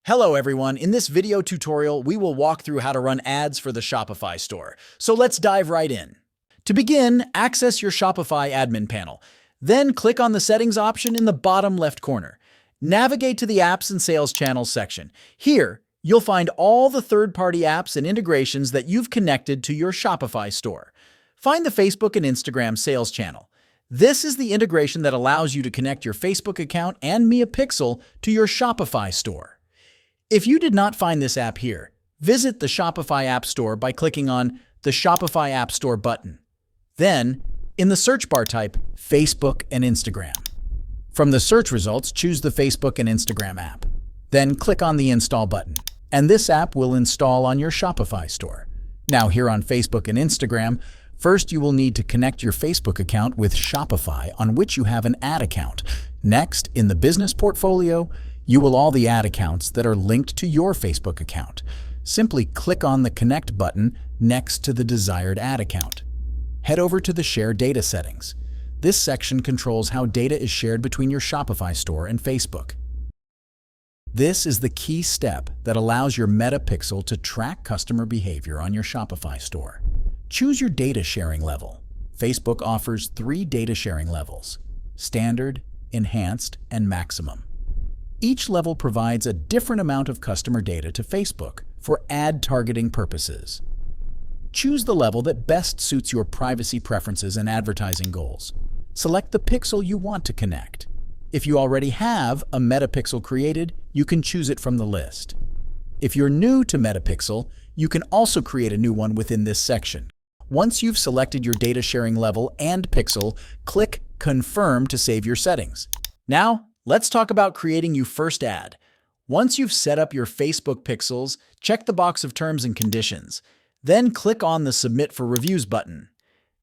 Hello everyone, in this video tutorial we will walk through how to run ads for the Shopify store. So let's dive right in. To begin, access your Shopify admin panel. Then click on the settings option in the bottom left corner. Navigate to the apps and sales channels section. Here, you'll find all the third-party apps and integrations that you've connected to your Shopify store. Find the Facebook and Instagram sales channel. This is the integration that allows you to connect your Facebook account and Mia Pixel to your Shopify store. If you did not find this app here, visit the Shopify App Store by clicking on the Shopify App Store button. Then, in the search bar type Facebook and Instagram. From the search results, choose the Facebook and Instagram app. Then click on the Install button, and this app will install on your Shopify store. Now here on Facebook and Instagram, first you will need to connect your Facebook account with Shopify on which you have an ad account. Next, in the business portfolio, you will all the ad accounts that are linked to your Facebook account. Simply click on the Connect button next to the desired ad account. Head over to the Share Data settings. This section controls how data is shared between your Shopify store and Facebook. This is the key step that allows your Meta Pixel to track customer behavior on your Shopify store. Choose your data sharing level. Facebook offers 3 data sharing levels: Standard, Enhanced, and Maximum. Each level provides a different amount of customer data to Facebook for ad targeting purposes. Choose the level that best suits your privacy preferences and advertising goals. Select the pixel you want to connect. If you already have a Meta Pixel created, you can choose it from the list. If you're new to Meta Pixel, you can also create a new one within this section. Once you've selected your data sharing level and pixel, click Confirm to save your settings. Now, let's talk about creating your first ad. Once you've set up your Facebook pixels, check the box of Terms and Conditions. Then click on the Submit for Reviews button.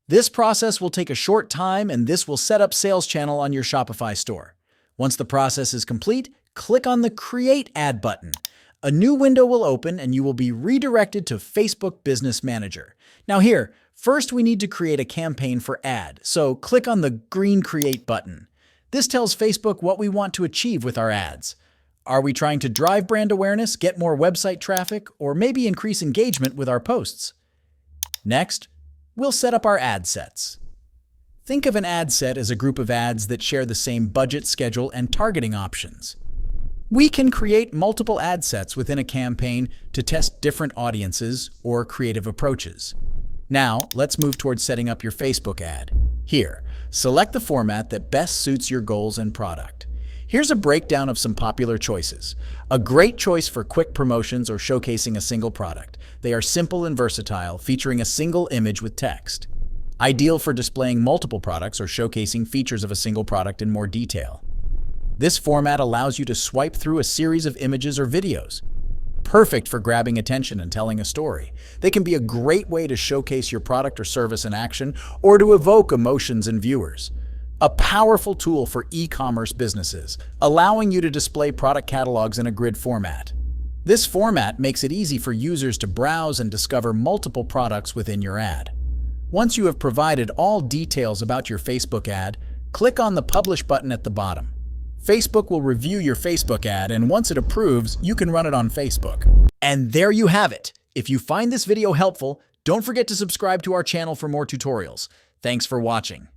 This process will take a short time, and this will set up Sales Channel on your Shopify store. Once the process is complete, click on the Create Ad button. A new window will open and you will be redirected to Facebook Business Manager. Now here, first we need to create a campaign for ad, so click on the green Create button. This tells Facebook what we want to achieve with our ads. Are we trying to drive brand awareness, get more website traffic, or maybe increase engagement with our posts? Next, we'll set up our ad sets. Think of an ad set as a group of ads that share the same budget, schedule, and targeting options. We can create multiple ad sets within a campaign to test different audiences or creative approaches. Now, let's move towards setting up your Facebook ad. Here, select the format that best suits your goals and product. Here's a breakdown of some popular choices. A great choice for quick promotions or showcasing a single product. They are simple and versatile, featuring a single image with text. Ideal for displaying multiple products or showcasing features of a single product in more detail. This format allows you to swipe through a series of images or videos. Perfect for grabbing attention and telling a story. They can be a great way to showcase your product or service in action or to evoke emotions in viewers. A powerful tool for e-commerce businesses, allowing you to display product catalogs in a grid format. This format makes it easy for users to browse and discover multiple products within your ad. Once you have provided all details about your Facebook ad, click on the Publish button at the bottom. Facebook will review your Facebook ad, and once it approves, you can run it on Facebook. And there you have it. If you find this video helpful, don't forget to subscribe to our channel for more tutorials. Thanks for watching.